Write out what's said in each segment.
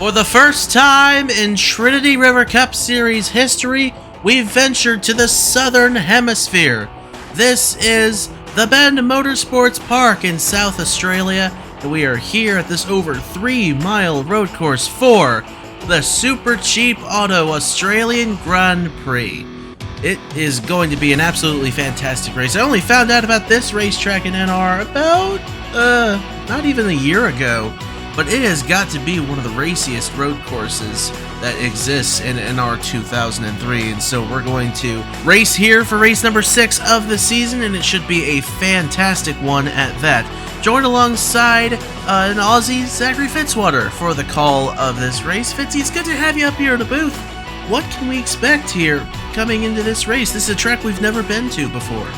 For the first time in Trinity River Cup Series history, we've ventured to the Southern Hemisphere. This is the Bend Motorsports Park in South Australia, and we are here at this over 3-mile road course for the Supercheap Auto Australian Grand Prix. It is going to be an absolutely fantastic race. I only found out about this racetrack in NR about, not even a year ago. But it has got to be one of the raciest road courses that exists in NR2003, and so we're going to race here for race number 6 of the season, and it should be a fantastic one at that. Joined alongside an Aussie, Zachary Fitzwater, for the call of this race. Fitzy, it's good to have you up here in the booth. What can we expect here coming into this race? This is a track we've never been to before.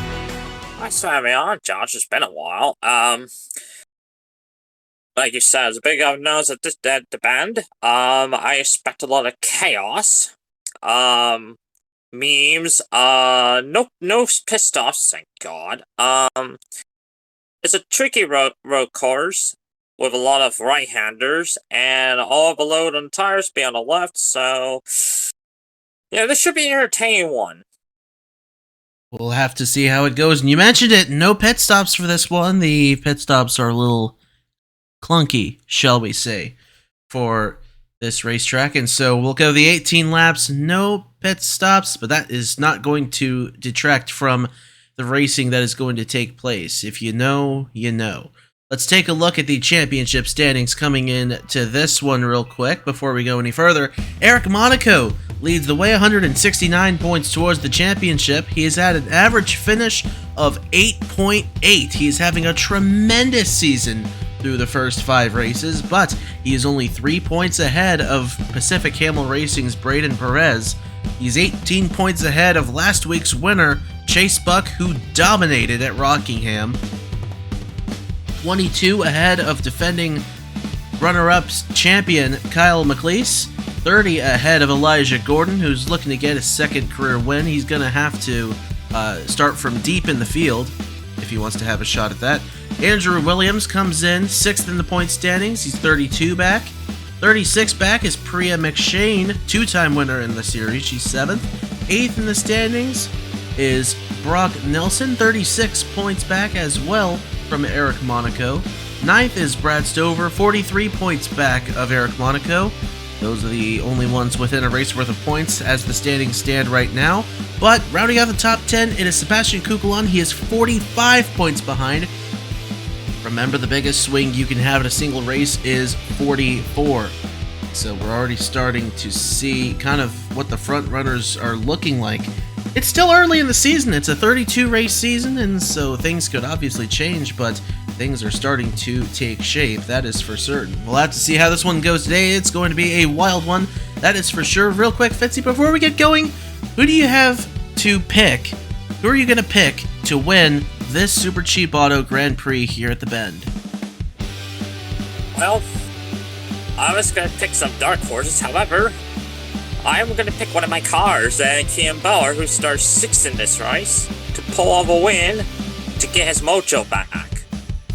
Thanks for having me on, Josh. It's been a while. Like you said, it's a big unknowns at the Bend. I expect a lot of chaos. Memes. No pit stops, thank God. It's a tricky road course with a lot of right-handers, and all the load on the tires be on the left. So, yeah, this should be an entertaining one. We'll have to see how it goes. And you mentioned it, no pit stops for this one. The pit stops are a little clunky, shall we say, for this racetrack, and so we'll go the 18 laps, no pit stops, but that is not going to detract from the racing that is going to take place. If you know, you know. Let's take a look at the championship standings coming in to this one real quick before we go any further. Eric Monaco leads the way, 169 points towards the championship. He has had an average finish of 8.8. He's having a tremendous season through the first 5 races, but he is only 3 points ahead of Pacific Camel Racing's Braden Perez. He's 18 points ahead of last week's winner, Chase Buck, who dominated at Rockingham. 22 ahead of defending runner-ups champion Kyle McLeese. 30 ahead of Elijah Gordon, who's looking to get his second career win. He's going to have to start from deep in the field if he wants to have a shot at that. Andrew Williams comes in 6th in the point standings. He's 32 back. 36 back is Priya McShane, 2-time winner in the series. She's 7th. 8th in the standings is Brock Nelson, 36 points back as well from Eric Monaco. 9th is Brad Stover, 43 points back of Eric Monaco. Those are the only ones within a race worth of points as the standings stand right now. But rounding out the top 10, it is Sebastian Kukulon. He is 45 points behind. Remember, the biggest swing you can have in a single race is 44. So we're already starting to see kind of what the front runners are looking like. It's still early in the season. It's a 32-race season, and so things could obviously change, but things are starting to take shape, that is for certain. We'll have to see how this one goes today. It's going to be a wild one, that is for sure. Real quick, Fitzy, before we get going, who do you have to pick? Who are you going to pick to win this Supercheap Auto Grand Prix here at the Bend? Well, I was going to pick some dark horses. However, I'm going to pick one of my cars, Kian Bauer, who starts 6th in this race, to pull off a win to get his mojo back.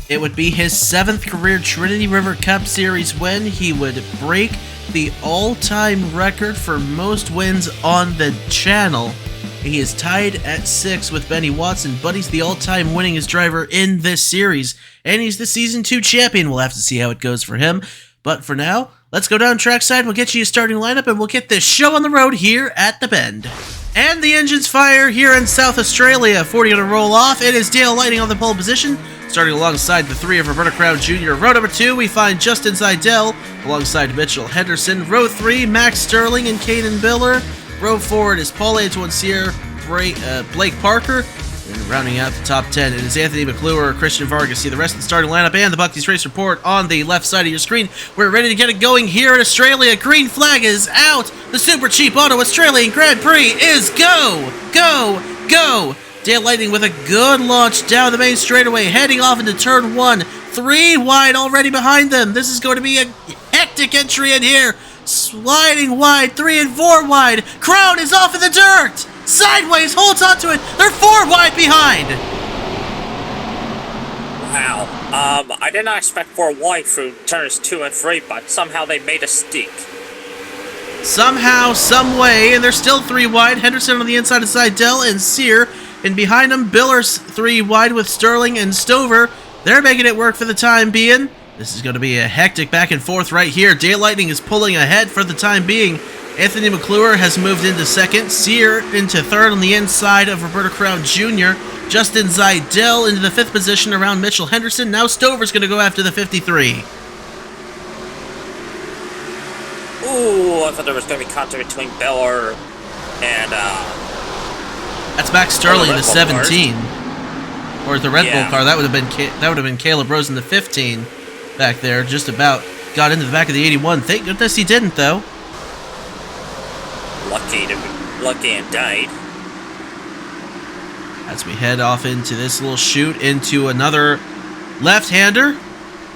It would be his 7th career Trinity River Cup Series win. He would break the all-time record for most wins on the channel. He is tied at 6 with Benny Watson, but he's the all-time winningest driver in this series, and he's the Season 2 champion. We'll have to see how it goes for him, but for now, let's go down trackside, we'll get you a starting lineup, and we'll get this show on the road here at the Bend. And the engines fire here in South Australia. 40 going to roll off. It is Dale Lighting on the pole position, starting alongside the 3 of Roberta Crown Jr. Row number 2, we find Justin Seidel alongside Mitchell Henderson. Row 3, Max Sterling and Caden Biller. Row 4, it is Paul Antoine Sear, Blake Parker. And rounding out the top 10, it is Anthony McClure, Christian Vargas. See the rest of the starting lineup and the Bucky's Race Report on the left side of your screen. We're ready to get it going here in Australia. Green flag is out. The Supercheap Auto Australian Grand Prix is go, go, go. Dale Lightning with a good launch down the main straightaway, heading off into turn 1. 3 wide already behind them. This is going to be a hectic entry in here. Sliding wide, 3 and 4 wide. Crown is off in the dirt. Sideways, holds onto it. They're 4 wide behind. Wow. I did not expect 4 wide through turns 2 and 3, but somehow they made a stick. Somehow, some way, and they're still 3 wide. Henderson on the inside of Seidel and Sear. And behind them, Biller's 3 wide with Sterling and Stover. They're making it work for the time being. This is going to be a hectic back and forth right here. Dale Lightning is pulling ahead for the time being. Anthony McClure has moved into second. Sear into third on the inside of Roberta Crown Jr. Justin Seidel into the 5th position around Mitchell Henderson. Now Stover's going to go after the 53. Ooh, I thought there was going to be contact between Beller and, That's Max Sterling in the 17. Or the Red Bull car. That would have been Caleb Rose in the 15 back there. Just about got into the back of the 81. Thank goodness he didn't, though. Lucky and died. As we head off into this little chute into another left-hander.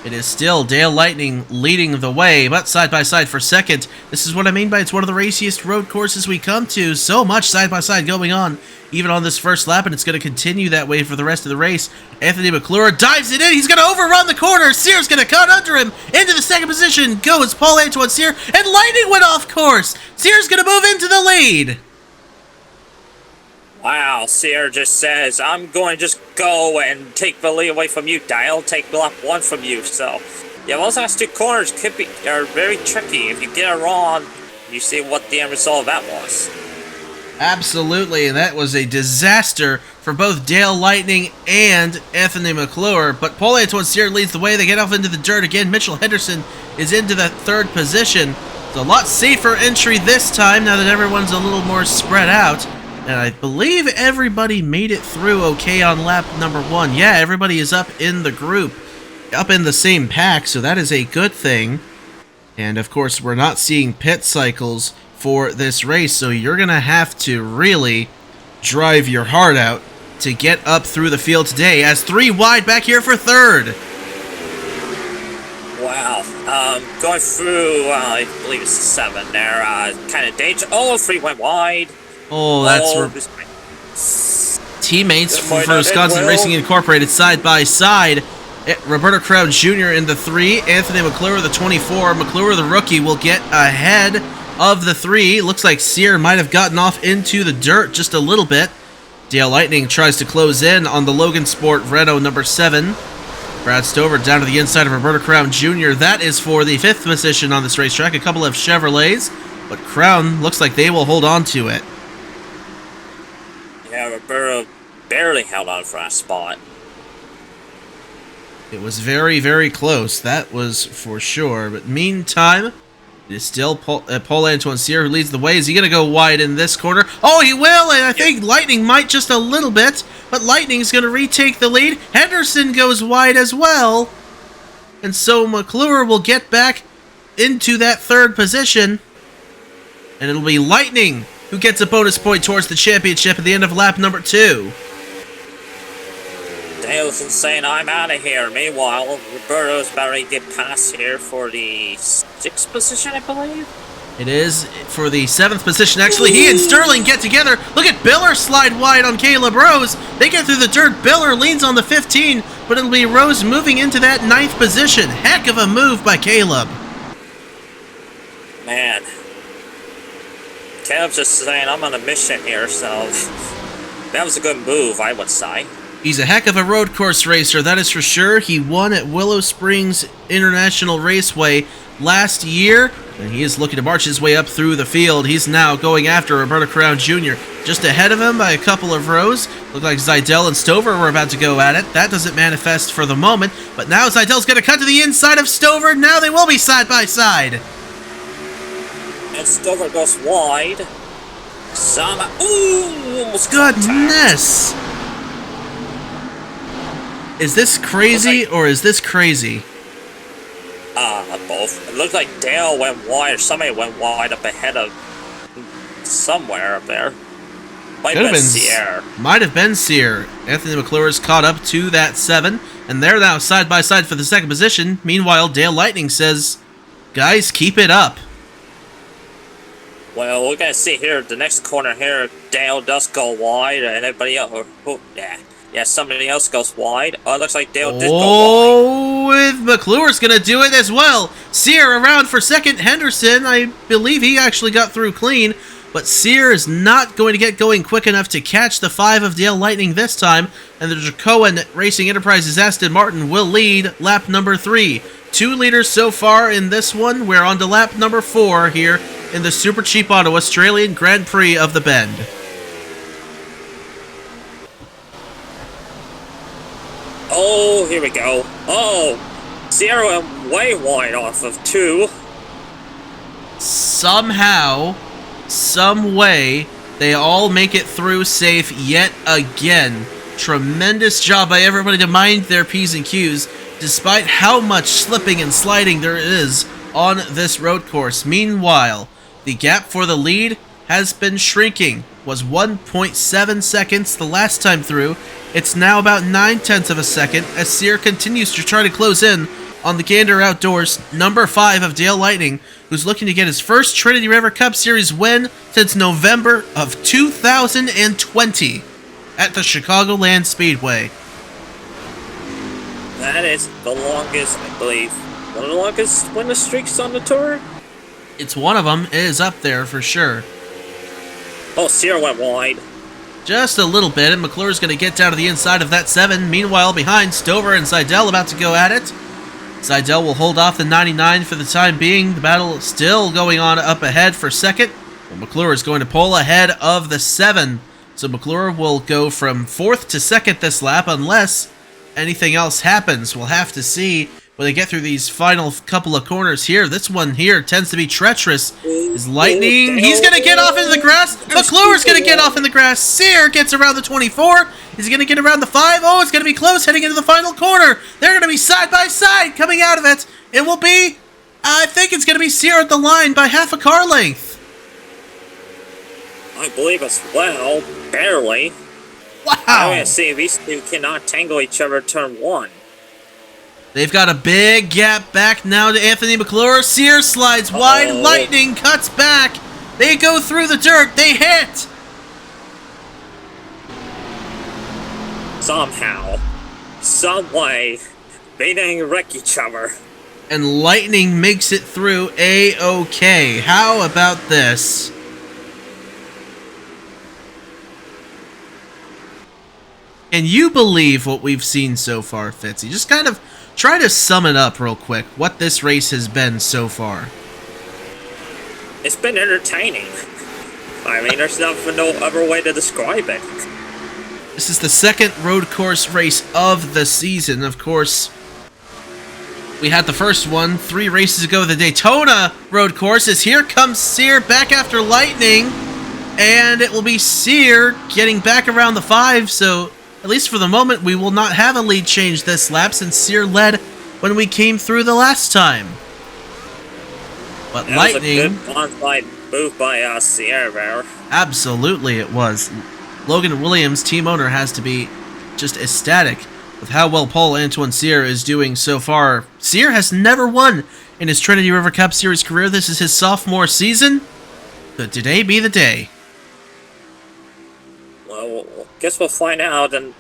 It is still Dale Lightning leading the way, but side by side for second. This is what I mean by it's one of the raciest road courses we come to. So much side by side going on, even on this first lap, and it's going to continue that way for the rest of the race. Anthony McClure dives it in. He's going to overrun the corner. Sear's going to cut under him. Into the second position goes Paul-Antoine Sear, and Lightning went off course. Sear's going to move into the lead. Wow, Sear just says, I'm going to just go and take the lead away from you, Dale. Take lap 1 from you. So, yeah, those last 2 corners are very tricky. If you get it wrong, you see what the end result of that was. Absolutely, and that was a disaster for both Dale Lightning and Anthony McClure. But Paul-Antoine Sear leads the way. They get off into the dirt again. Mitchell Henderson is into the 3rd position. It's a lot safer entry this time now that everyone's a little more spread out. And I believe everybody made it through okay on lap number 1. Yeah, everybody is up in the group, up in the same pack, so that is a good thing. And of course, we're not seeing pit cycles for this race, so you're going to have to really drive your heart out to get up through the field today, as 3 wide back here for 3rd. Wow. Going through, I believe it's 7 there, kind of dangerous. Oh, 3 went wide. Oh, that's teammates for Wisconsin Racing Incorporated side by side. Roberta Crown Jr. in the 3, Anthony McClure the 24. McClure, the rookie, will get ahead of the 3. Looks like Sear might have gotten off into the dirt just a little bit. Dale Lightning tries to close in on the Logan Sport Renault number 7. Brad Stover down to the inside of Roberta Crown Jr. That is for the 5th position on this racetrack. A couple of Chevrolets, but Crown looks like they will hold on to it. Yeah, Roberta barely held on for that spot. It was very, very close. That was for sure. But meantime, it is still Paul-Antoine Sear who leads the way. Is he going to go wide in this corner? Oh, he will, and I think Lightning might just a little bit. But Lightning's going to retake the lead. Henderson goes wide as well. And so McClure will get back into that 3rd position. And it'll be Lightning who gets a bonus point towards the championship at the end of lap number 2. Dale's saying, I'm out of here. Meanwhile, Roberto's about to get past here for the 6th position, I believe. It is for the 7th position, actually. He and Sterling get together. Look at Biller slide wide on Caleb Rose. They get through the dirt. Biller leans on the 15, but it'll be Rose moving into that 9th position. Heck of a move by Caleb. Man. Caleb's just saying, I'm on a mission here, so that was a good move, I would say. He's a heck of a road course racer, that is for sure. He won at Willow Springs International Raceway last year, and he is looking to march his way up through the field. He's now going after Roberta Crown Jr. Just ahead of him by a couple of rows. Look like Seidel and Stover were about to go at it. That doesn't manifest for the moment, but now Seidel's going to cut to the inside of Stover. Now they will be side by side. And Stover goes wide. Ooh, almost goodness! Is this crazy or is this crazy? Both. It looks like Dale went wide, or somebody went wide up ahead of somewhere up there. Might have been Sear. Might have been Sear. Anthony McClure is caught up to that 7, and they're now side by side for the 2nd position. Meanwhile, Dale Lightning says, guys, keep it up. Well, we're going to see here, the next corner here, Dale does go wide, and everybody else, Yeah, somebody else goes wide. Oh, it looks like Dale did go wide. Oh, with McClure's going to do it as well. Sear around for second. Henderson, I believe he actually got through clean. But Sear is not going to get going quick enough to catch the 5 of Dale Lightning this time. And the Dracoan Racing Enterprises Aston Martin will lead lap number 3. 2 leaders so far in this one. We're on to lap number 4 here in the Supercheap Auto Australian Grand Prix of the Bend. Oh, here we go. Oh, Sierra went way wide off of 2. Somehow, some way, they all make it through safe yet again. Tremendous job by everybody to mind their P's and Q's, despite how much slipping and sliding there is on this road course. Meanwhile, the gap for the lead has been shrinking. Was 1.7 seconds the last time through. It's now about 9/10 of a second as Sear continues to try to close in on the Gander Outdoors number 5 of Dale Lightning, who's looking to get his first Trinity River Cup Series win since November of 2020 at the Chicagoland Speedway. That is the longest, I believe, one of the longest winning streaks on the tour. It's one of them. It is up there for sure. Oh, Sierra went wide. Just a little bit, and McClure's going to get down to the inside of that 7. Meanwhile, behind, Stover and Seidel about to go at it. Seidel will hold off the 99 for the time being. The battle still going on up ahead for second. Well, McClure is going to pull ahead of the 7. So McClure will go from 4th to 2nd this lap unless anything else happens. We'll have to see when they get through these final couple of corners here. This one here tends to be treacherous. Is Lightning, he's going to get off into the grass. McClure's going to get off in the grass. Sear gets around the 24. He's going to get around the 5. Oh, it's going to be close heading into the final corner. They're going to be side by side coming out of it. It will be, I think it's going to be Sear at the line by half a car length. I believe as well, barely. Wow. I'm going to see these two cannot tangle each other turn 1. They've got a big gap back now to Anthony McClure. Sear slides wide. Lightning cuts back. They go through the dirt. They hit. Somehow, some way, they didn't wreck each other. And Lightning makes it through A-OK. How about this? Can you believe what we've seen so far, Fitzy? Just kind of try to sum it up real quick, what this race has been so far. It's been entertaining. I mean, there's no other way to describe it. This is the second road course race of the season. Of course, we had the first one 3 races ago, the Daytona road course. As here comes Sear back after Lightning, and it will be Sear getting back around the 5, so at least for the moment, we will not have a lead change this lap since Sear led when we came through the last time. But that Lightning... was a good onside move by Sear there. Absolutely it was. Logan Williams, team owner, has to be just ecstatic with how well Paul-Antoine Sear is doing so far. Sear has never won in his Trinity River Cup Series career. This is his sophomore season. Could today be the day? Well, guess we'll find out and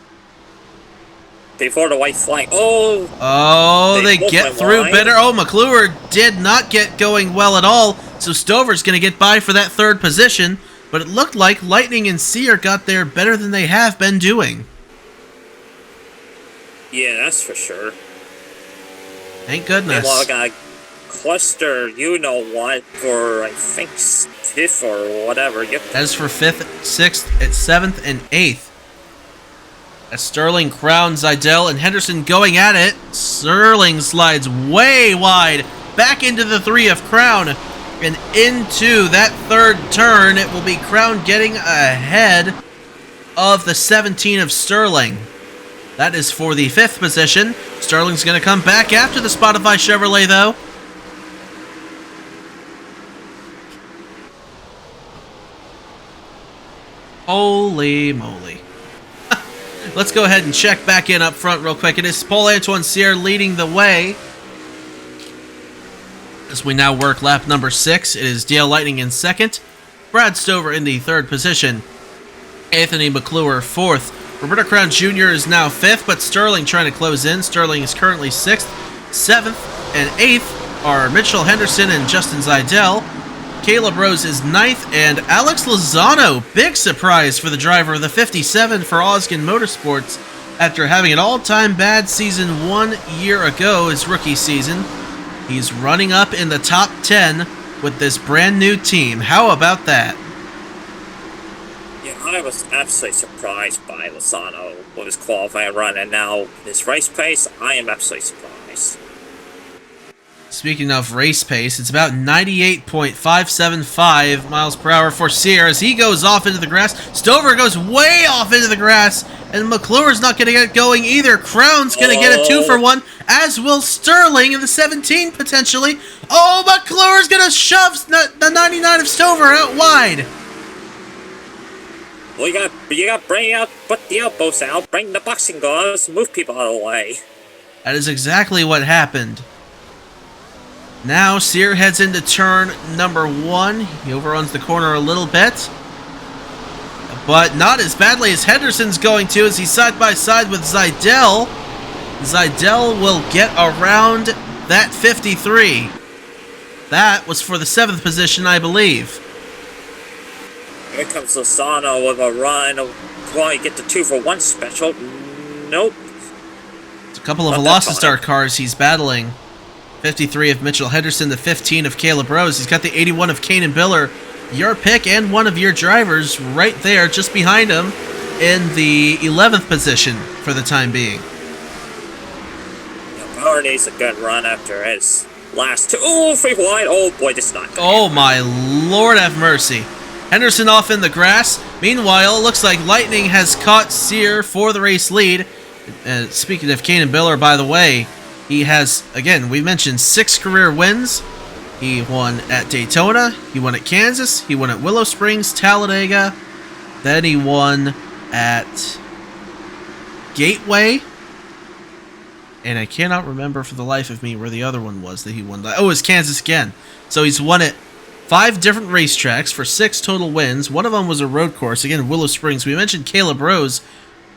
before the white flag. Oh, they get through better. Oh, McClure did not get going well at all, so Stover's going to get by for that 3rd position, but it looked like Lightning and Sear got there better than they have been doing. Yeah, that's for sure. Thank goodness. Well, I got a cluster, you know what, for I think 5th or whatever. Yep. That is for 5th, 6th, 7th, and 8th. As Sterling, Crown, Seidel, and Henderson going at it. Sterling slides way wide back into the 3 of Crown and into that 3rd turn. It will be Crown getting ahead of the 17 of Sterling. That is for the 5th position. Sterling's going to come back after the Spotify Chevrolet, though. Holy moly. Let's go ahead and check back in up front real quick. It is Paul-Antoine Sear leading the way. As we now work lap number 6, it is Dale Lightning in 2nd. Brad Stover in the 3rd position. Anthony McClure 4th. Roberto Crown Jr. is now 5th, but Sterling trying to close in. Sterling is currently 6th. 7th and 8th are Mitchell Henderson and Justin Zeidel. Caleb Rose is 9th, and Alex Lozano, big surprise for the driver of the 57 for Bend Motorsports after having an all-time bad season 1 year ago, his rookie season. He's running up in the top 10 with this brand new team. How about that? Yeah, I was absolutely surprised by Lozano with his qualifying run, and now his race pace, I am absolutely surprised. Speaking of race pace, it's about 98.575 miles per hour for Sear as he goes off into the grass. Stover goes way off into the grass, and McClure's not going to get going either. Crown's going to get a 2-for-1, as will Sterling in the 17 potentially. Oh, McClure's going to shove the 99 of Stover out wide. Well, you got to bring out, put the elbows out, bring the boxing gloves, move people out of the way. That is exactly what happened. Now, Sear heads into turn number 1. He overruns the corner a little bit, but not as badly as Henderson's going to, as he's side by side with Zeidel. Zeidel will get around that 53. That was for the 7th position, I believe. Here comes Lozano with a run. Will he get the 2-for-1 special? Nope. It's a couple of Velocity cars he's battling. 53 of Mitchell Henderson, the 15 of Caleb Rose. He's got the 81 of Kanan Biller, your pick and one of your drivers right there just behind him in the 11th position for the time being. Power needs a good run after his last two. Oh, free wide. Oh boy, this is not good. Oh my Lord have mercy. Henderson off in the grass. Meanwhile, it looks like Lightning has caught Sear for the race lead. Speaking of Kanan Biller, by the way, he has, again, we mentioned 6 career wins. He won at Daytona, he won at Kansas, he won at Willow Springs, Talladega, then he won at Gateway, and I cannot remember for the life of me where the other one was that he won. Oh, it was Kansas again. So he's won at 5 different racetracks for 6 total wins. One of them was a road course, again, Willow Springs. We mentioned Caleb Rose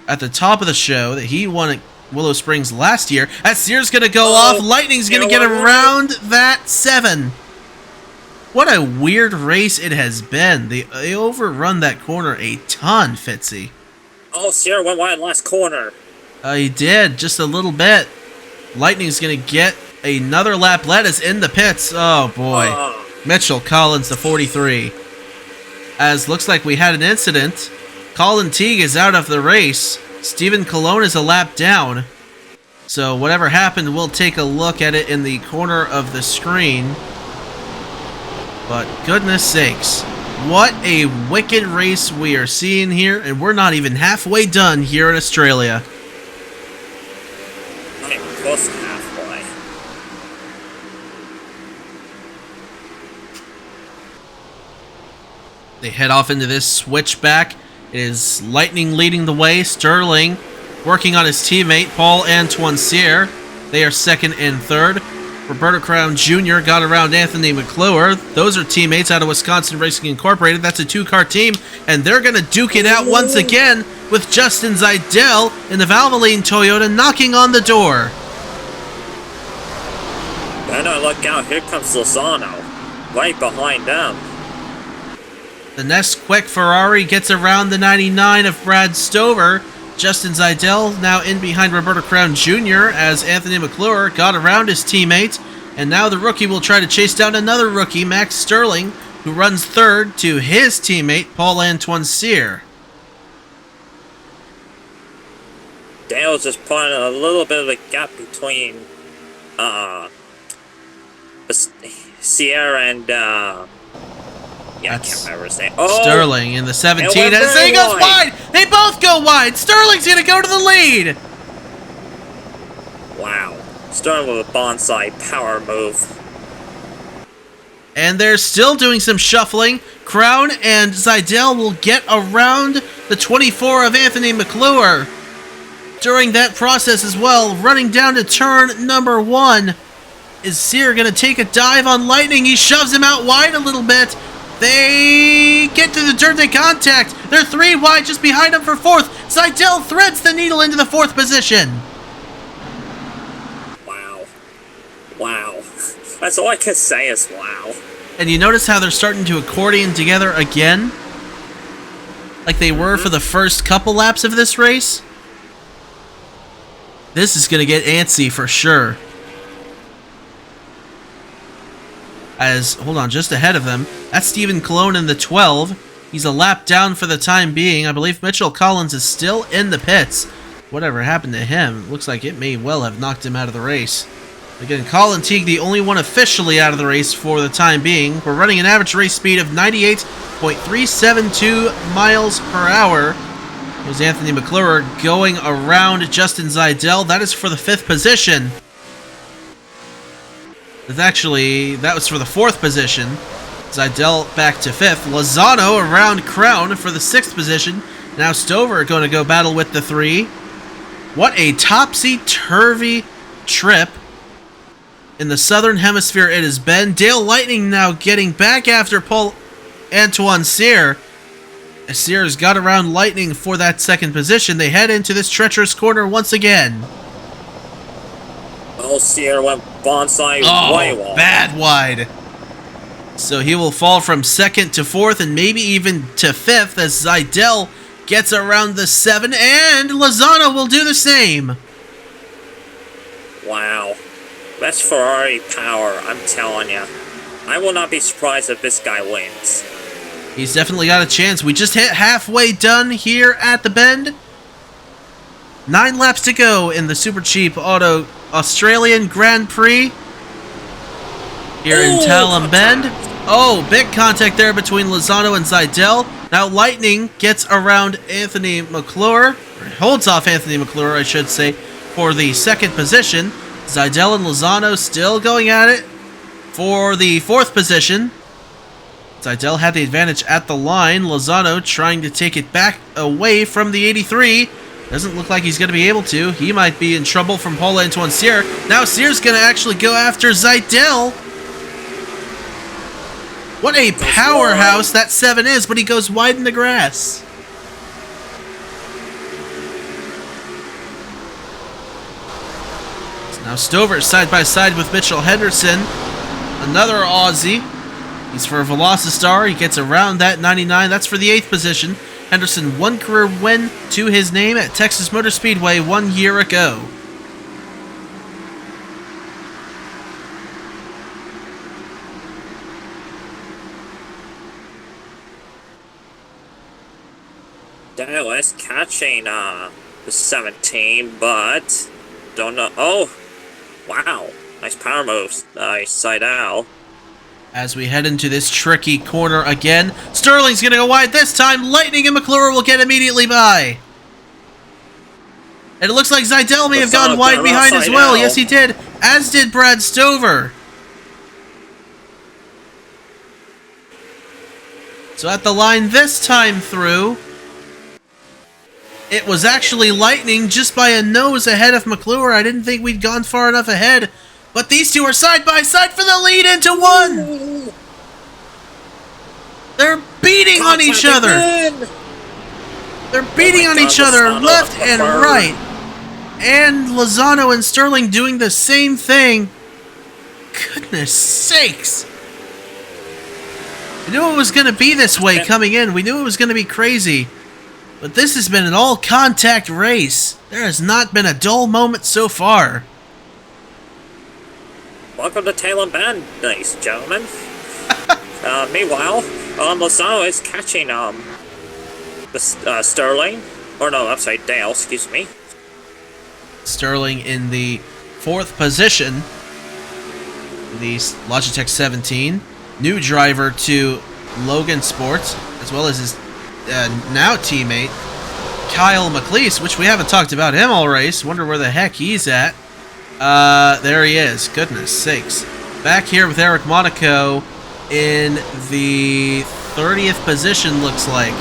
at the top of the show that he won at Willow Springs last year. As Sear's going to go off, Lightning's going to get around that 7. What a weird race it has been. They overrun that corner a ton, Fitzy. Oh, Sear went wide last corner. He did, just a little bit. Lightning's going to get another lap. Lettuce in the pits. Oh, boy. Mitchell Collins, the 43. As looks like we had an incident. Colin Teague is out of the race. Stephen Colon is a lap down. So whatever happened, we'll take a look at it in the corner of the screen. But goodness sakes, what a wicked race we are seeing here, and we're not even halfway done here in Australia. Not even close to halfway. They head off into this switchback. It is Lightning leading the way. Sterling working on his teammate, Paul-Antoine Sear. They are 2nd and 3rd. Roberto Crown Jr. got around Anthony McClure. Those are teammates out of Wisconsin Racing Incorporated. That's a 2-car team, and they're going to duke it out once again with Justin Zeidel in the Valvoline Toyota knocking on the door. Better look out. Here comes Lozano right behind them. The next quick Ferrari gets around the 99 of Brad Stover. Justin Zeidel now in behind Roberto Crown Jr. as Anthony McClure got around his teammate. And now the rookie will try to chase down another rookie, Max Sterling, who runs 3rd to his teammate, Paul-Antoine Sear. Dale's just putting a little bit of a gap between Sierra and I can't remember his name. Oh, Sterling in the 17 as he goes wide. They both go wide. Sterling's going to go to the lead. Wow. Sterling with a bonsai power move. And they're still doing some shuffling. Crown and Zeidel will get around the 24 of Anthony McClure. During that process as well, running down to turn number 1, is Sear going to take a dive on Lightning? He shoves him out wide a little bit. They get to the dirt, they contact. They're 3 wide just behind them for 4th. Seidel threads the needle into the 4th position. Wow. Wow. That's all I can say is wow. And you notice how they're starting to accordion together again? Like they were for the first couple laps of this race? This is going to get antsy for sure. As, hold on, just ahead of them, that's Stephen Colon in the 12. He's a lap down for the time being. I believe Mitchell Collins is still in the pits. Whatever happened to him, looks like it may well have knocked him out of the race. Again, Colin Teague, the only one officially out of the race for the time being. We're running an average race speed of 98.372 miles per hour. There's Anthony McClure going around Justin Seidel. That is for the 5th position. Actually, that was for the 4th position. Seidel back to 5th. Lozano around Crown for the 6th position. Now Stover going to go battle with the 3. What a topsy-turvy trip. In the southern hemisphere, it has been. Dale Lightning now getting back after Paul-Antoine Cyr. Sears got around Lightning for that 2nd position. They head into this treacherous corner once again. Oh, Cyr went bonsai way wide. Bad wide. So he will fall from 2nd to 4th and maybe even to 5th as Seidel gets around the 7, and Lozano will do the same. Wow. That's Ferrari power, I'm telling you. I will not be surprised if this guy wins. He's definitely got a chance. We just hit halfway done here at the Bend. 9 laps to go in the Supercheap Auto Australian Grand Prix here in Tailem Bend. Oh, big contact there between Lozano and Seidel. Now Lightning gets around Anthony McClure, or holds off Anthony McClure, I should say, for the 2nd position. Seidel and Lozano still going at it for the 4th position. Seidel had the advantage at the line. Lozano trying to take it back away from the 83. Doesn't look like he's going to be able to. He might be in trouble from Paul-Antoine Cyr. Now Cyr's going to actually go after Seidel. What a powerhouse that 7 is, but he goes wide in the grass. Now Stover side by side with Mitchell Henderson, another Aussie. He's for Velocity. He gets around that 99. That's for the 8th position. Henderson, 1 career win to his name at Texas Motor Speedway 1 year ago. Dallas catching the 17, but don't know. Oh, wow. Nice power moves. Nice Seidel. As we head into this tricky corner again, Sterling's going to go wide this time. Lightning and McClure will get immediately by. And it looks like Seidel may have gone wide behind as well. Yes, he did. As did Brad Stover. So at the line this time through, it was actually Lightning just by a nose ahead of McClure. I didn't think we'd gone far enough ahead. But these two are side by side for the lead into 1. They're beating on each other. They're beating on each other left and right. And Lozano and Sterling doing the same thing. Goodness sakes. We knew it was going to be this way coming in. We knew it was going to be crazy. But this has been an all-contact race. There has not been a dull moment so far. Welcome to Tailem Bend, ladies and gentlemen. Meanwhile, Lozano is catching the Sterling. Or no, I'm sorry, Dale, excuse me. Sterling in the 4th position. The Logitech 17. New driver to Logan Sports, as well as his now teammate, Kyle McLeese, which we haven't talked about him all race. Wonder where the heck he's at. There he is. Goodness sakes. Back here with Eric Monaco in the 30th position, looks like.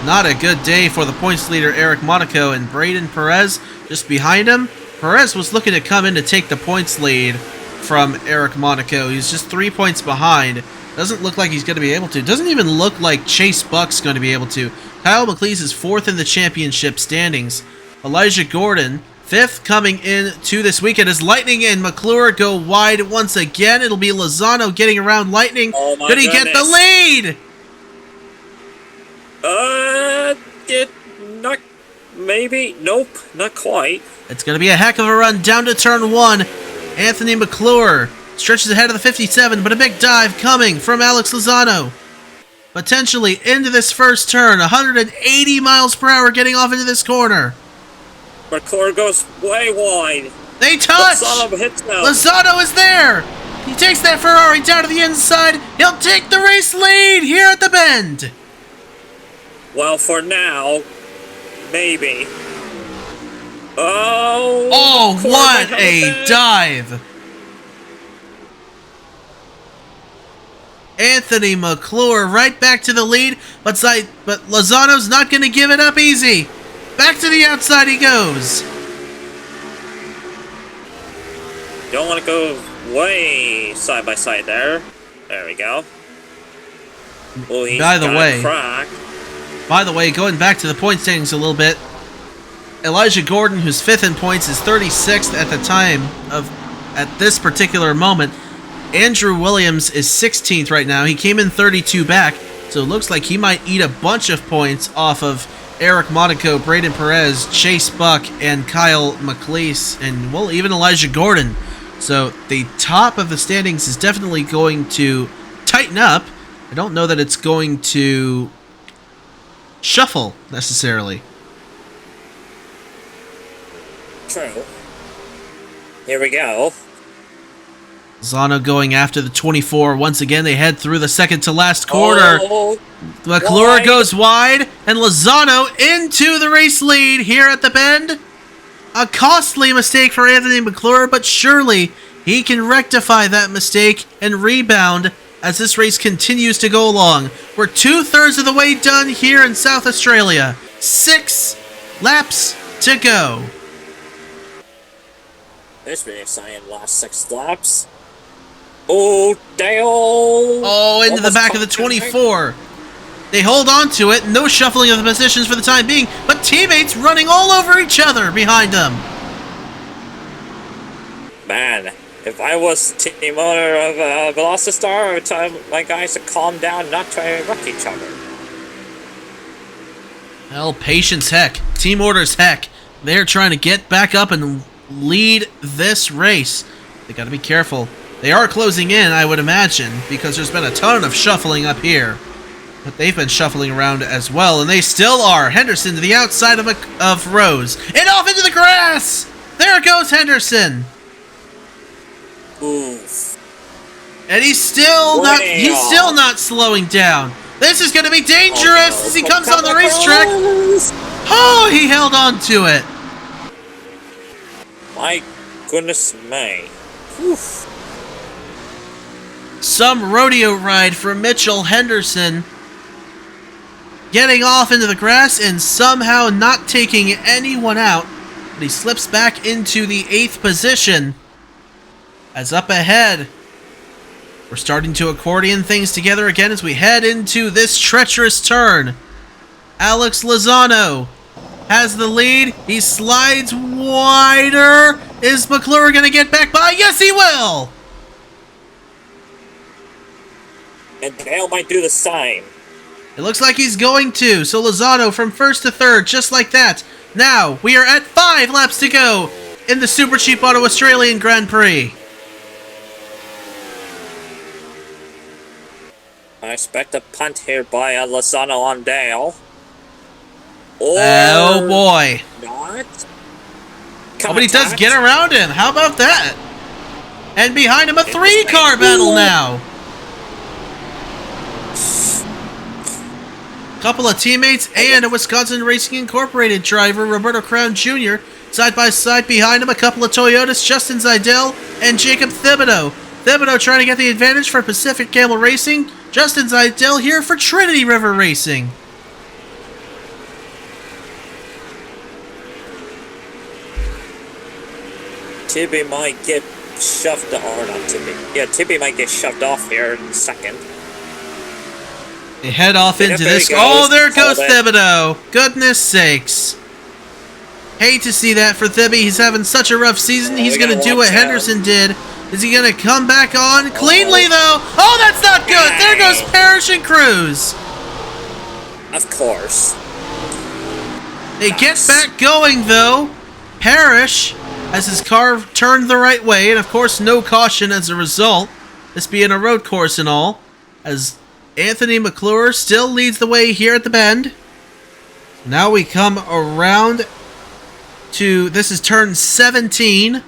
Not a good day for the points leader, Eric Monaco, and Braden Perez just behind him. Perez was looking to come in to take the points lead from Eric Monaco. He's just 3 points behind. Doesn't look like he's going to be able to. Doesn't even look like Chase Buck's going to be able to. Kyle McLeese is 4th in the championship standings. Elijah Gordon, 5th coming in to this weekend as Lightning and McClure go wide once again. It'll be Lozano getting around Lightning. Oh my Could he get the lead? Not maybe. Nope, not quite. It's going to be a heck of a run down to turn 1. Anthony McClure stretches ahead of the 57, but a big dive coming from Alex Lozano. Potentially into this first turn, 180 miles per hour getting off into this corner. McClure goes way wide. They touch! Lozano hits now. Lozano is there! He takes that Ferrari down to the inside. He'll take the race lead here at the Bend. Well, for now, maybe. Oh, what a dive! Anthony McClure right back to the lead, but Lozano's not going to give it up easy. Back to the outside he goes. Don't want to go way side by side there. There we go. Oh, he's By the way, going back to the point standings a little bit, Elijah Gordon, who's 5th in points, is 36th at the time at this particular moment. Andrew Williams is 16th right now. He came in 32 back, so it looks like he might eat a bunch of points off of Eric Monaco, Braden Perez, Chase Buck, and Kyle McLeese, and, well, even Elijah Gordon. So the top of the standings is definitely going to tighten up. I don't know that it's going to shuffle, necessarily. True. Here we go. Lozano going after the 24. Once again, they head through the second to last quarter. Oh, McClure goes wide, and Lozano into the race lead here at the Bend. A costly mistake for Anthony McClure, but surely he can rectify that mistake and rebound as this race continues to go along. We're 2/3 of the way done here in South Australia. 6 laps to go. This be exciting. Last 6 laps. Oh, Dale! Oh, into the back of the 24. They hold on to it. No shuffling of the positions for the time being, but teammates running all over each other behind them. Man, if I was team owner of Velocitar, I would tell my guys to calm down, not try to wreck each other. Well, patience heck. Team orders heck. They're trying to get back up and lead this race. They got to be careful. They are closing in, I would imagine, because there's been a ton of shuffling up here. But they've been shuffling around as well, and they still are. Henderson to the outside of Rose. And off into the grass! There goes Henderson. Oof. And he's still not slowing down. This is going to be dangerous as he comes on the racetrack. Oh, he held on to it. My goodness me. Oof. Some rodeo ride for Mitchell Henderson. Getting off into the grass and somehow not taking anyone out. But he slips back into the 8th position. As up ahead, we're starting to accordion things together again as we head into this treacherous turn. Alex Lozano has the lead. He slides wider. Is McClure going to get back by? Yes, he will! And Dale might do the same. It looks like he's going to. So Lozano from 1st to 3rd, just like that. Now, we are at 5 laps to go in the Supercheap Auto Australian Grand Prix. I expect a punt here by Lozano on Dale. Oh boy. Not? Oh, but he does get around him. How about that? And behind him, a 3-car battle now. Couple of teammates and a Wisconsin Racing Incorporated driver, Roberto Crown Jr. Side by side behind him, a couple of Toyotas, Justin Zidell and Jacob Thibodeau. Thibodeau trying to get the advantage for Pacific Camel Racing. Justin Zidell here for Trinity River Racing. Tibby might get shoved, or not Tibby. Yeah, Tibby might get shoved off here in a second. They head off into there this. he goes. Oh, there goes Hold it. Thibodeau. Goodness sakes. Hate to see that for Thibby. He's having such a rough season. He's we going to gotta do what watch out. Henderson did. Is he going to come back on cleanly, though? Oh, that's not good. There goes Parrish and Cruz. Of course. They get back going, though. Parrish, as his car turned the right way, and of course no caution as a result, this being a road course and all, as Anthony McClure still leads the way here at the Bend. Now we come around to, this is turn 17,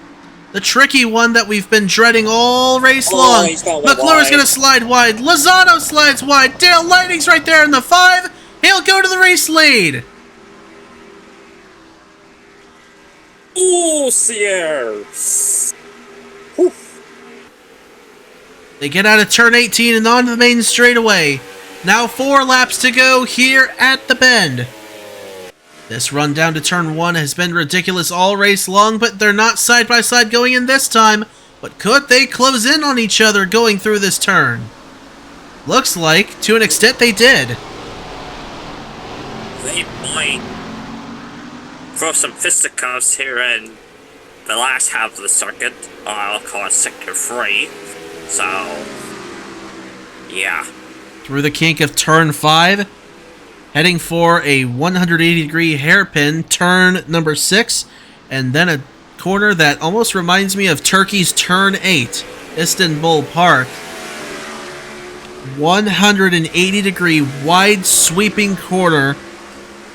the tricky one that we've been dreading all race long. McClure's going to slide wide. Lozano slides wide. Dale Lightning's right there in the 5. He'll go to the race lead. Ooh, Sierra. They get out of turn 18 and onto the main straightaway. Now 4 laps to go here at the Bend. This run down to turn 1 has been ridiculous all race long, but they're not side by side going in this time. But could they close in on each other going through this turn? Looks like, to an extent, they did. They might throw some fisticuffs here in the last half of the circuit. I'll call it Sector 3. So, yeah. Through the kink of turn 5, heading for a 180-degree hairpin, turn number 6, and then a corner that almost reminds me of Turkey's turn 8, Istanbul Park. 180-degree wide sweeping corner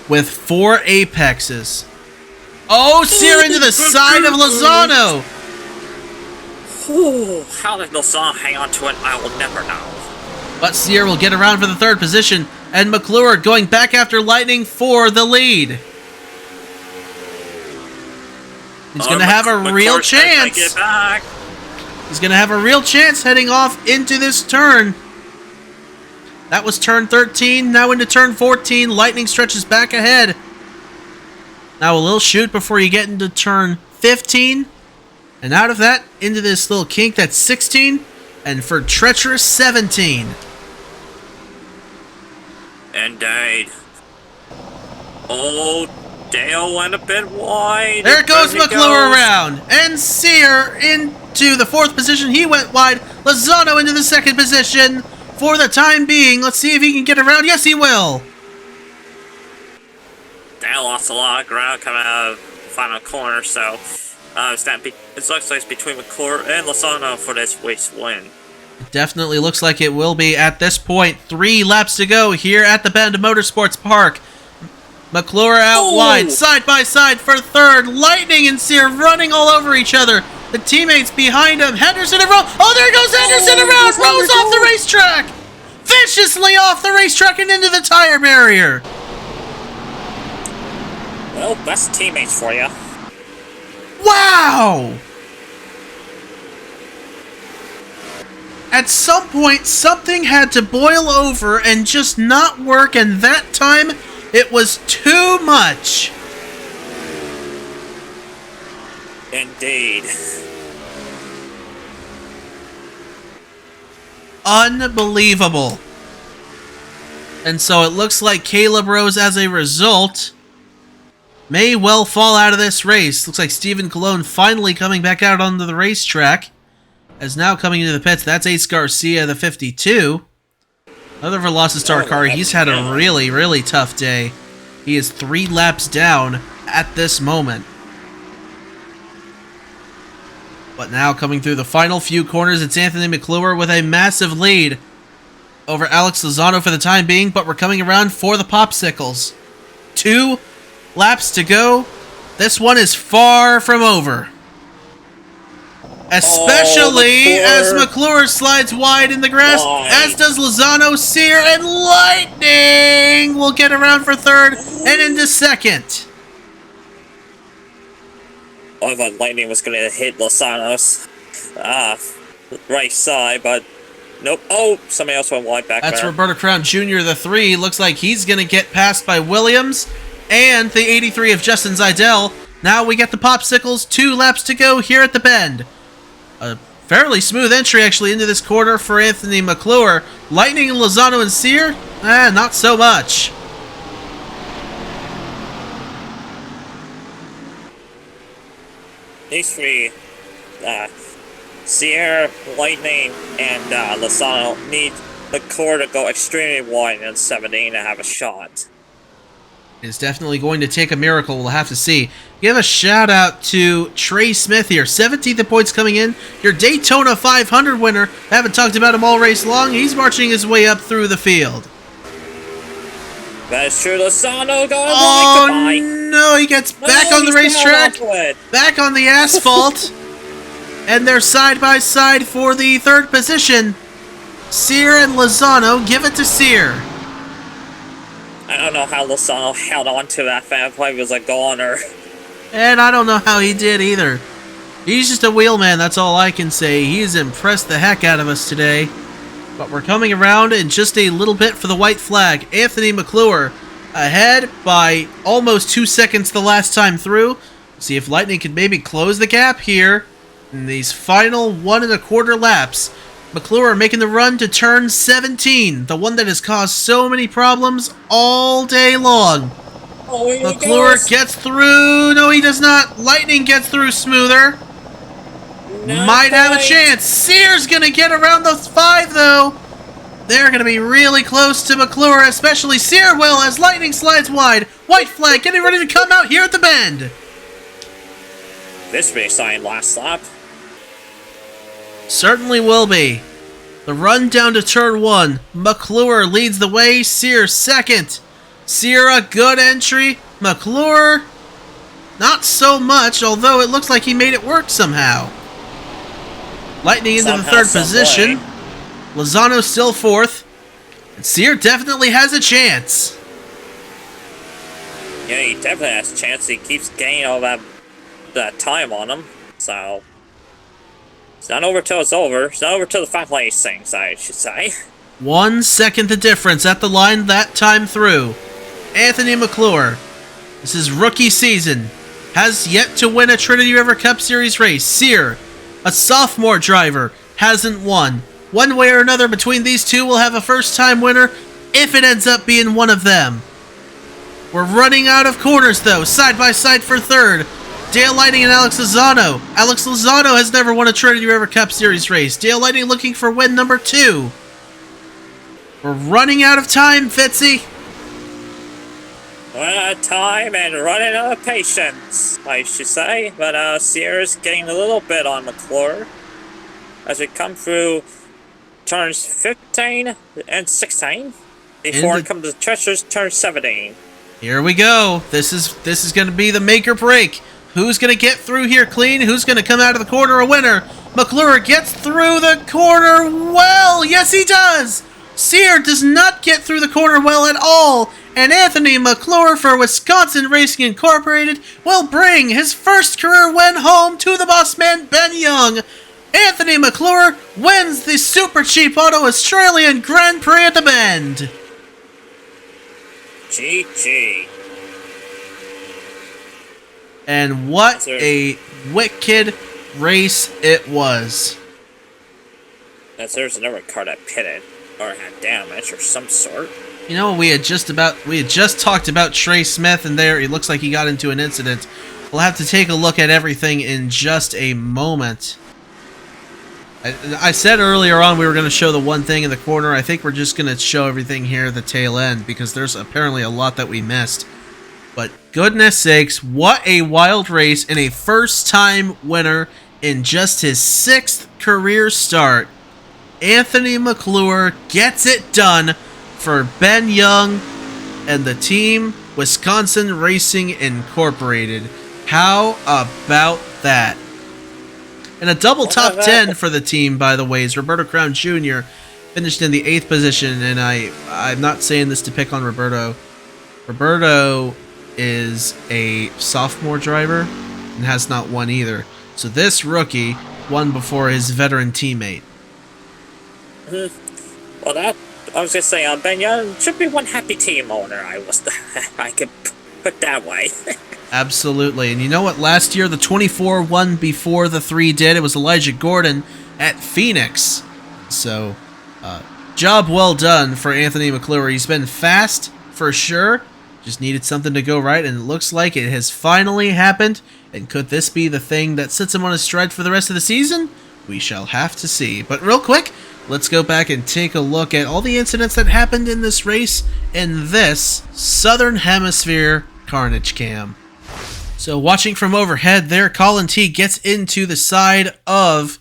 with 4 apexes. Oh, sear into the side of Lozano! Ooh, how did Lozano hang on to it? I will never know. But Sear will get around for the 3rd position, and McClure going back after Lightning for the lead. He's going to have a real chance. Get back. He's going to have a real chance heading off into this turn. That was turn 13, now into turn 14. Lightning stretches back ahead. Now a little shoot before you get into turn 15. And out of that, into this little kink that's 16. And for treacherous 17. Indeed. Oh, Dale went a bit wide. There goes McClure around. And Sear into the 4th position. He went wide. Lozano into the 2nd position. For the time being, let's see if he can get around. Yes, he will. Dale lost a lot of ground coming out of the final corner, so it looks like it's between McClure and Lozano for this race win. It definitely looks like it will be at this point. 3 laps to go here at the Bend Motorsports Park. McClure out wide, side by side for 3rd. Lightning and Sear running all over each other. The teammates behind him. Henderson around. Oh, there goes Henderson around. Rolls off the racetrack. Viciously off the racetrack and into the tire barrier. Well, best teammates for you. Wow! At some point, something had to boil over and just not work, and that time, it was too much. Indeed. Unbelievable. And so it looks like Caleb Rose, as a result, may well fall out of this race. Looks like Stephen Colon finally coming back out onto the racetrack. As now coming into the pits, that's Ace Garcia, the 52. Another Velocity car. He's had a really, really tough day. He is 3 laps down at this moment. But now coming through the final few corners, it's Anthony McClure with a massive lead over Alex Lozano for the time being, but we're coming around for the Popsicles. 2 laps to go. This one is far from over. Especially as McClure slides wide in the grass, as does Lozano, Sear, and Lightning will get around for 3rd and into 2nd. I thought Lightning was going to hit Lozano's right side, but nope. Oh, somebody else went wide back there. That's Roberto Crown Jr., the 3. Looks like he's going to get passed by Williams and the 83 of Justin Zidell. Now we get the Popsicles. 2 laps to go here at the Bend. A fairly smooth entry, actually, into this corner for Anthony McClure. Lightning and Lozano and Sear Not so much. These three, Sierra, Lightning, and Lozano need the core to go extremely wide in 17 to have a shot. It's definitely going to take a miracle. We'll have to see. Give a shout out to Trey Smith here. 17th in points coming in. Your Daytona 500 winner. Haven't talked about him all race long. He's marching his way up through the field. That is true. Lozano going Oh, goodbye. no. He gets back on the racetrack. Back on the asphalt. And they're side by side for the third position. Sear and Lozano. Give it to Sear. I don't know how Lozano held on to that fan play. It was a goner. And I don't know how he did either. He's just a wheelman, that's all I can say. He's impressed the heck out of us today. But we're coming around in just a little bit for the white flag. Anthony McClure ahead by almost 2 seconds the last time through. See if Lightning can maybe close the gap here in these final 1 1/4 laps. McClure making the run to turn 17, the one that has caused so many problems all day long. Oh, McClure gets through. No, he does not. Lightning gets through smoother. Might have a chance. Sear's going to get around those 5, though. They're going to be really close to McClure, especially Sear will as Lightning slides wide. White flag getting ready to come out here at the Bend. This will be a sign last lap. Certainly will be. The run down to turn 1. McClure leads the way. Sear second. Sear a good entry. McClure not so much, although it looks like he made it work somehow. Lightning into the third position. Lozano still 4th. And Sear definitely has a chance. Yeah, he definitely has a chance. He keeps gaining all that time on him. So it's not over till it's over. It's not over till the final place things, I should say. 1 second the difference at the line that time through. Anthony McClure, this is rookie season, has yet to win a Trinity River Cup Series race. Sear, a sophomore driver, hasn't won. One way or another between these two, we'll have a first-time winner if it ends up being one of them. We're running out of corners, though, side by side for third. Dale Lightning and Alex Lozano. Alex Lozano has never won a Trinity River Cup Series race. Dale Lightning looking for win number 2. We're running out of time, Fitzy. Running out of time and running out of patience, I should say. But Sierra's getting a little bit on McClure as we come through turns 15 and 16 before it comes to Treacher's turn 17. Here we go. This is going to be the make or break. Who's going to get through here clean? Who's going to come out of the corner a winner? McClure gets through the corner well. Yes, he does. Sear does not get through the corner well at all. And Anthony McClure for Wisconsin Racing Incorporated will bring his first career win home to the boss man, Ben Young. Anthony McClure wins the Supercheap Auto Australian Grand Prix at the Bend. GG. And what a wicked race it was. There's another car that pitted or had damage or some sort. You know, we had just talked about Trey Smith, and there it looks like he got into an incident. We'll have to take a look at everything in just a moment. I said earlier on we were going to show the one thing in the corner. I think we're just going to show everything here at the tail end because there's apparently a lot that we missed. But goodness sakes, what a wild race and a first-time winner in just his 6th career start. Anthony McClure gets it done for Ben Young and the team Wisconsin Racing Incorporated. How about that? And a double top 10 for the team, by the way, is Roberto Crown Jr. finished in the 8th position, and I'm not saying this to pick on Roberto. Roberto is a sophomore driver and has not won either. So this rookie won before his veteran teammate. Well, I was gonna say, Ben Young should be one happy team owner. I could put that way. Absolutely. And you know what? Last year, the 24 won before the 3 did. It was Elijah Gordon at Phoenix. So, Job well done for Anthony McClure. He's been fast for sure. Just needed something to go right, and it looks like it has finally happened. And could this be the thing that sets him on his stride for the rest of the season? We shall have to see. But real quick, let's go back and take a look at all the incidents that happened in this race in this Southern Hemisphere Carnage Cam. So watching from overhead there, Colin T gets into the side of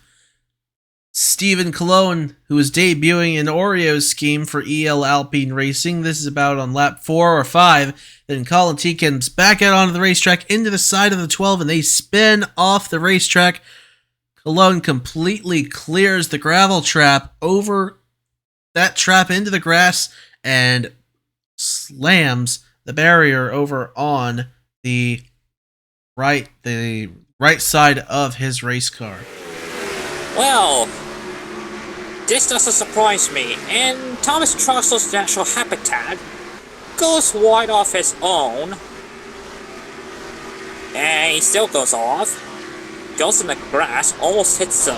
Stephen Cologne, who is debuting an Oreo scheme for EL Alpine Racing. This is about on lap 4 or 5. Then Colin T comes back out onto the racetrack into the side of the 12, and they spin off the racetrack. Cologne completely clears the gravel trap over that trap into the grass and slams the barrier over on the right side of his race car. Well, this doesn't surprise me, and Thomas Trussell's natural habitat goes wide off his own, and he still goes off, goes in the grass, almost hits the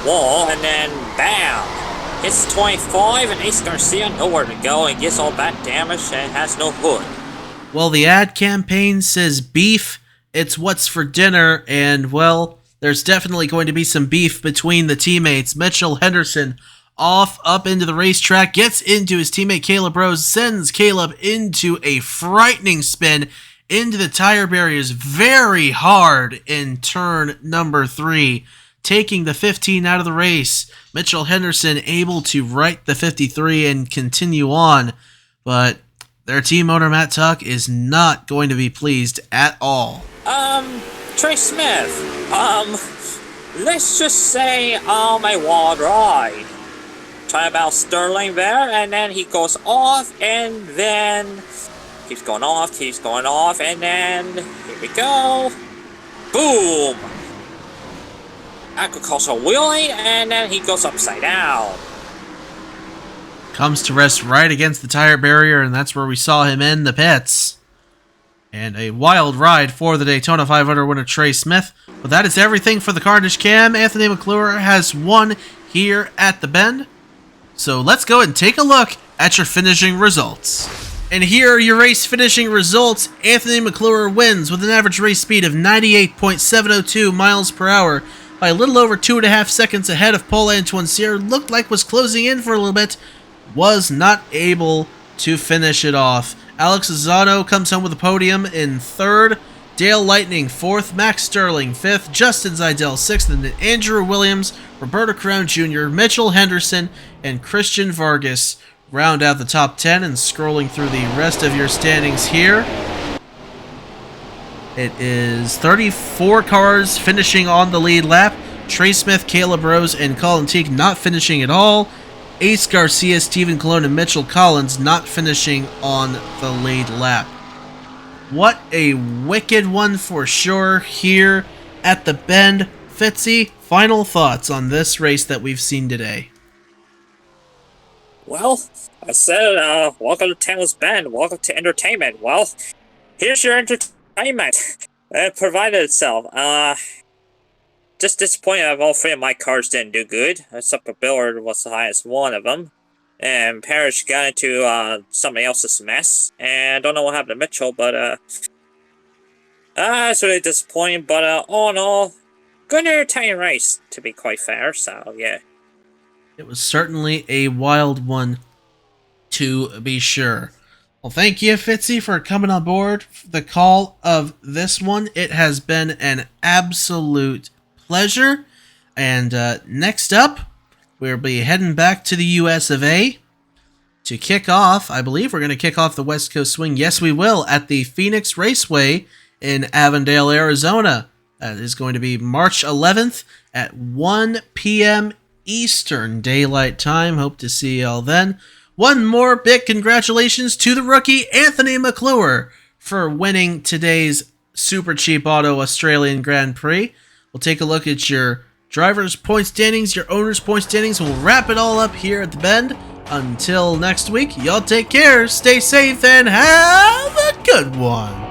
wall, and then bam! Hits 25, and Ace Garcia nowhere to go, and gets all that damage and has no hood. Well, the ad campaign says beef, it's what's for dinner, and well, there's definitely going to be some beef between the teammates. Mitchell Henderson off up into the racetrack, gets into his teammate Caleb Rose, sends Caleb into a frightening spin into the tire barriers very hard in turn number 3, taking the 15 out of the race. Mitchell Henderson able to right the 53 and continue on, but their team owner Matt Tuck is not going to be pleased at all. Trey Smith, let's just say, a wild ride. Try about Sterling there, and then he goes off, and then keeps going off, and then, here we go, boom! Agricultural wheelie, and then he goes upside down. Comes to rest right against the tire barrier, and that's where we saw him in the pits. And a wild ride for the Daytona 500 winner Trey Smith. But that is everything for the Carnage Cam. Anthony McClure has won here at the Bend. So let's go and take a look at your finishing results. And here are your race finishing results. Anthony McClure wins with an average race speed of 98.702 miles per hour by a little over 2.5 seconds ahead of Paul Antoine Cyr. Looked like was closing in for a little bit. Was not able to finish it off. Alex Lozano comes home with a podium in 3rd. Dale Lightning 4th. Max Sterling 5th. Justin Zeidel 6th. And then Andrew Williams, Roberto Crown Jr., Mitchell Henderson, and Christian Vargas round out the top 10. And scrolling through the rest of your standings here, it is 34 cars finishing on the lead lap. Trey Smith, Caleb Rose, and Colin Teague not finishing at all. Ace Garcia, Stephen Cologne, and Mitchell Collins not finishing on the lead lap. What a wicked one for sure here at the Bend. Fitzy, final thoughts on this race that we've seen today? Well, I said, welcome to Tailem Bend, welcome to entertainment. Well, here's your entertainment. It provided itself. Just disappointed all 3 of my cars didn't do good, except for Billard was the highest one of them. And Parrish got into somebody else's mess. And I don't know what happened to Mitchell, but it's really disappointing. But all in all, good entertaining race, to be quite fair, so yeah. It was certainly a wild one, to be sure. Well, thank you, Fitzy, for coming on board for the call of this one. It has been an absolute pleasure. And next up, we'll be heading back to the US of A to kick off. I believe we're going to kick off the West Coast Swing. Yes, we will, at the Phoenix Raceway in Avondale, Arizona. That is going to be March 11th at 1 p.m. Eastern Daylight Time. Hope to see y'all then. One more big congratulations to the rookie Anthony McClure for winning today's Supercheap Auto Australian Grand Prix. We'll take a look at your driver's point standings, your owner's point standings. We'll wrap it all up here at the Bend. Until next week, y'all take care, stay safe, and have a good one.